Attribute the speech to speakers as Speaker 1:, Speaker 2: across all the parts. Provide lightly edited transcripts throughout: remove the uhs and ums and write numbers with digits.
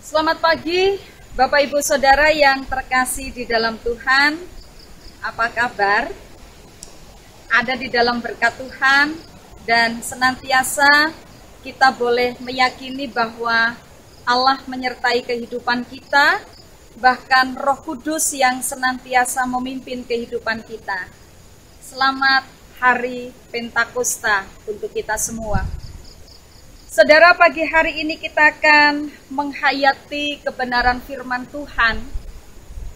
Speaker 1: Selamat pagi, Bapak Ibu Saudara yang terkasih di dalam Tuhan. Apa kabar? Ada di dalam berkat Tuhan dan senantiasa kita boleh meyakini bahwa Allah menyertai kehidupan kita, bahkan Roh Kudus yang senantiasa memimpin kehidupan kita. Selamat Hari Pentakosta untuk kita semua. Saudara, pagi hari ini kita akan menghayati kebenaran firman Tuhan,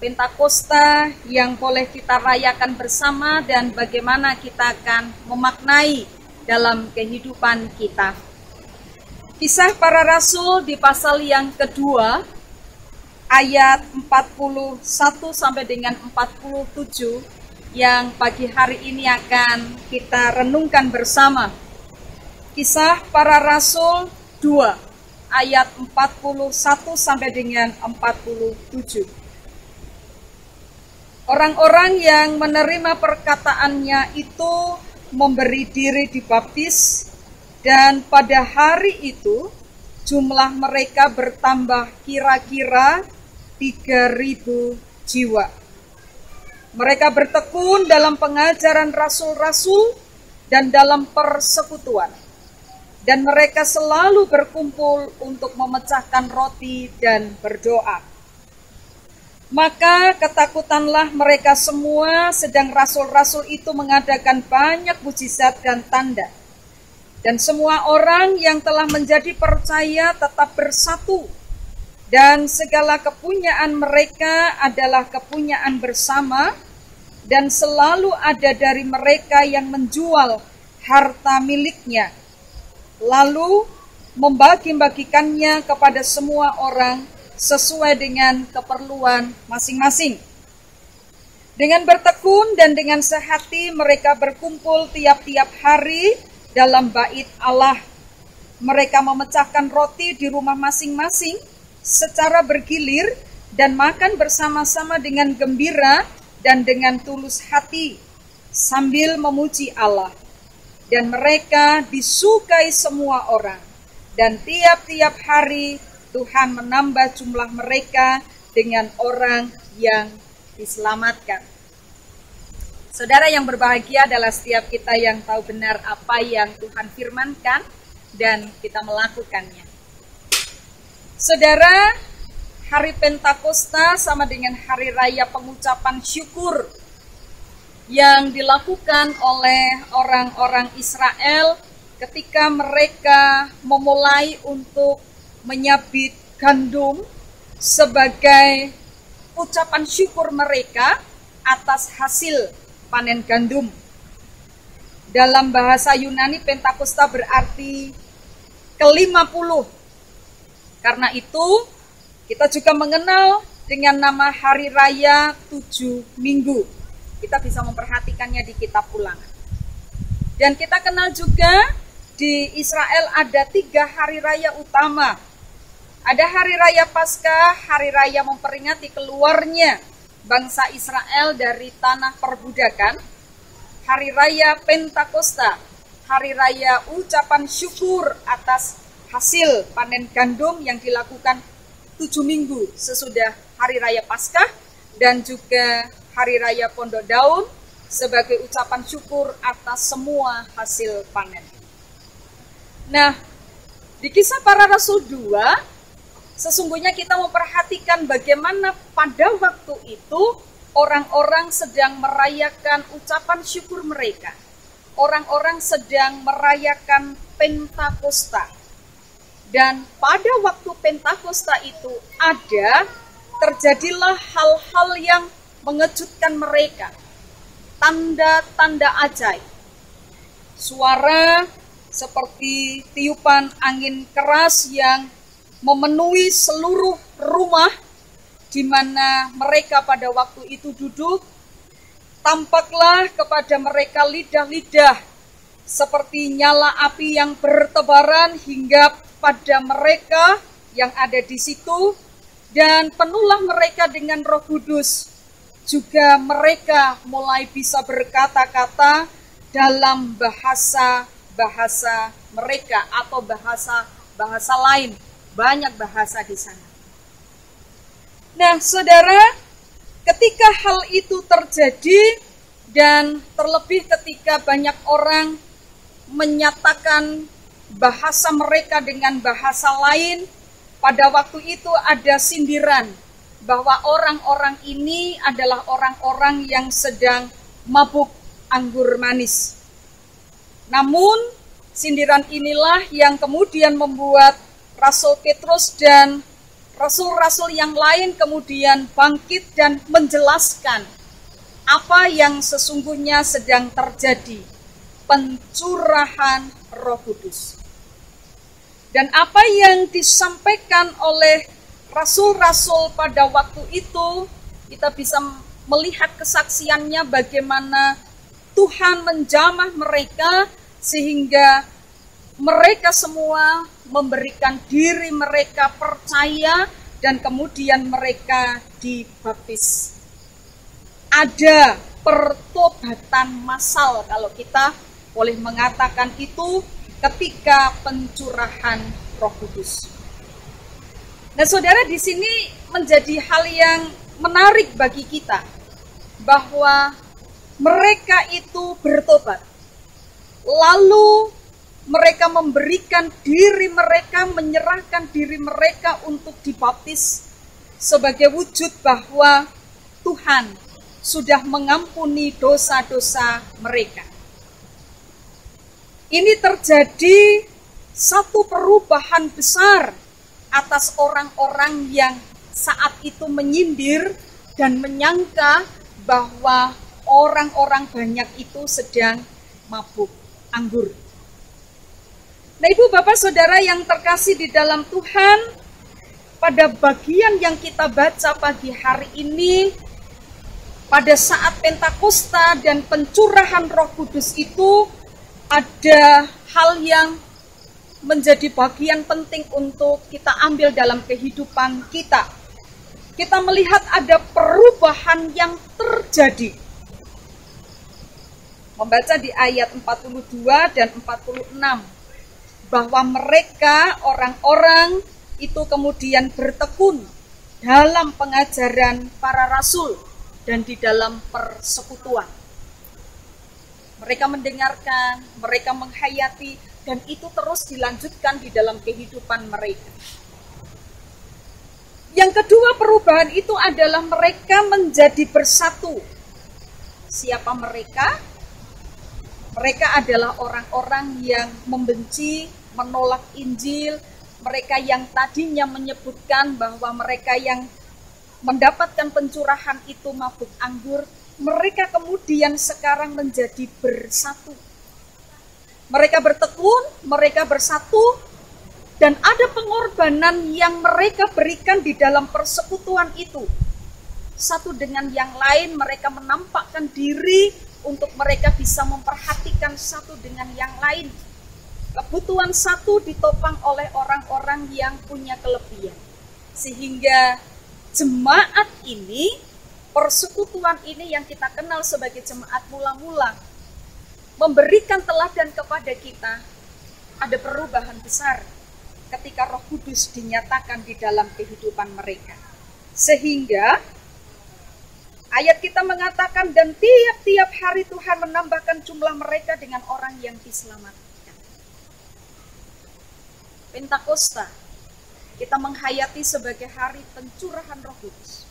Speaker 1: Pentakosta yang boleh kita rayakan bersama dan bagaimana kita akan memaknai dalam kehidupan kita. Kisah para Rasul di pasal yang kedua, ayat 41 sampai dengan 47 yang pagi hari ini akan kita renungkan bersama. Kisah para Rasul 2 ayat 41 sampai dengan 47. Orang-orang yang menerima perkataannya itu memberi diri dibaptis, dan pada hari itu jumlah mereka bertambah kira-kira 3.000 jiwa. Mereka bertekun dalam pengajaran rasul-rasul dan dalam persekutuan. Dan mereka selalu berkumpul untuk memecahkan roti dan berdoa. Maka ketakutanlah mereka semua, sedang rasul-rasul itu mengadakan banyak mujizat dan tanda. Dan semua orang yang telah menjadi percaya tetap bersatu. Dan segala kepunyaan mereka adalah kepunyaan bersama. Dan selalu ada dari mereka yang menjual harta miliknya, lalu membagi-bagikannya kepada semua orang sesuai dengan keperluan masing-masing. Dengan bertekun dan dengan sehati mereka berkumpul tiap-tiap hari dalam bait Allah. Mereka memecahkan roti di rumah masing-masing secara bergilir dan makan bersama-sama dengan gembira dan dengan tulus hati sambil memuji Allah. Dan mereka disukai semua orang. Dan tiap-tiap hari Tuhan menambah jumlah mereka dengan orang yang diselamatkan. Saudara yang berbahagia adalah setiap kita yang tahu benar apa yang Tuhan firmankan dan kita melakukannya. Saudara, Hari Pentakosta sama dengan hari raya pengucapan syukur yang dilakukan oleh orang-orang Israel ketika mereka memulai untuk menyabit gandum sebagai ucapan syukur mereka atas hasil panen gandum. Dalam bahasa Yunani, Pentakosta berarti ke-50. Karena itu, kita juga mengenal dengan nama Hari Raya 7 Minggu. Kita bisa memperhatikannya di kitab Ulangan. Dan kita kenal juga di Israel ada 3 hari raya utama. Ada hari raya Paskah, hari raya memperingati keluarnya bangsa Israel dari tanah perbudakan. Hari raya Pentakosta, hari raya ucapan syukur atas hasil panen gandum yang dilakukan 7 minggu sesudah hari raya Paskah, dan juga Hari Raya Pondok Daun sebagai ucapan syukur atas semua hasil panen. Nah, di Kisah Para Rasul 2, sesungguhnya kita memperhatikan bagaimana pada waktu itu orang-orang sedang merayakan ucapan syukur mereka. Orang-orang sedang merayakan Pentakosta. Dan pada waktu Pentakosta itu terjadilah hal-hal yang mengejutkan mereka, tanda-tanda ajaib. Suara seperti tiupan angin keras yang memenuhi seluruh rumah di mana mereka pada waktu itu duduk. Tampaklah kepada mereka lidah-lidah seperti nyala api yang bertebaran hingga pada mereka yang ada di situ, dan penuhlah mereka dengan Roh Kudus. Juga mereka mulai bisa berkata-kata dalam bahasa mereka atau bahasa lain. Banyak bahasa di sana. Nah, saudara, ketika hal itu terjadi dan terlebih ketika banyak orang menyatakan bahasa mereka dengan bahasa lain, pada waktu itu ada sindiran bahwa orang-orang ini adalah orang-orang yang sedang mabuk anggur manis. Namun, sindiran inilah yang kemudian membuat Rasul Petrus dan rasul-rasul yang lain kemudian bangkit dan menjelaskan apa yang sesungguhnya sedang terjadi, pencurahan Roh Kudus. Dan apa yang disampaikan oleh rasul-rasul pada waktu itu, kita bisa melihat kesaksiannya bagaimana Tuhan menjamah mereka sehingga mereka semua memberikan diri mereka percaya dan kemudian mereka dibaptis. Ada pertobatan massal kalau kita boleh mengatakan itu ketika pencurahan Roh Kudus. Nah, saudara, di sini menjadi hal yang menarik bagi kita bahwa mereka itu bertobat. Lalu mereka memberikan diri mereka, menyerahkan diri mereka untuk dibaptis sebagai wujud bahwa Tuhan sudah mengampuni dosa-dosa mereka. Ini terjadi satu perubahan besar atas orang-orang yang saat itu menyindir dan menyangka bahwa orang-orang banyak itu sedang mabuk anggur. Nah, Ibu Bapak Saudara yang terkasih di dalam Tuhan, pada bagian yang kita baca pagi hari ini, pada saat Pentakosta dan pencurahan Roh Kudus itu, ada hal yang menjadi bagian penting untuk kita ambil dalam kehidupan kita. Kita melihat ada perubahan yang terjadi. Membaca di ayat 42 dan 46, bahwa mereka, orang-orang itu kemudian bertekun dalam pengajaran para rasul dan di dalam persekutuan. Mereka mendengarkan, mereka menghayati, dan itu terus dilanjutkan di dalam kehidupan mereka. Yang kedua perubahan itu adalah mereka menjadi bersatu. Siapa mereka? Mereka adalah orang-orang yang membenci, menolak Injil, mereka yang tadinya menyebutkan bahwa mereka yang mendapatkan pencurahan itu mabuk anggur, mereka kemudian sekarang menjadi bersatu. Mereka bertekun, mereka bersatu, dan ada pengorbanan yang mereka berikan di dalam persekutuan itu. Satu dengan yang lain mereka menampakkan diri untuk mereka bisa memperhatikan satu dengan yang lain. Kebutuhan satu ditopang oleh orang-orang yang punya kelebihan. Sehingga jemaat ini, persekutuan ini yang kita kenal sebagai jemaat mula-mula, memberikan teladan kepada kita, ada perubahan besar ketika Roh Kudus dinyatakan di dalam kehidupan mereka. Sehingga ayat kita mengatakan, dan tiap-tiap hari Tuhan menambahkan jumlah mereka dengan orang yang diselamatkan. Pentakosta kita menghayati sebagai hari pencurahan Roh Kudus.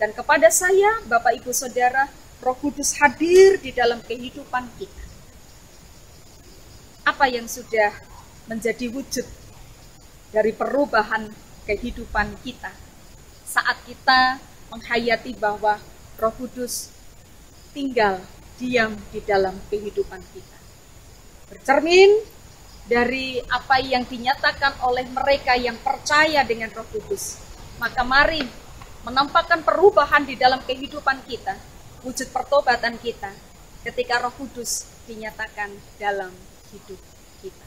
Speaker 1: Dan kepada saya, Bapak Ibu Saudara, Roh Kudus hadir di dalam kehidupan kita. Apa yang sudah menjadi wujud dari perubahan kehidupan kita saat kita menghayati bahwa Roh Kudus tinggal diam di dalam kehidupan kita. Bercermin dari apa yang dinyatakan oleh mereka yang percaya dengan Roh Kudus, maka mari menampakkan perubahan di dalam kehidupan kita, wujud pertobatan kita ketika Roh Kudus dinyatakan dalam hidup kita.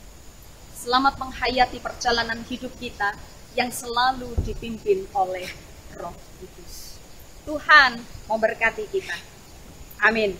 Speaker 1: Selamat menghayati perjalanan hidup kita yang selalu dipimpin oleh Roh Kudus. Tuhan memberkati kita. Amin.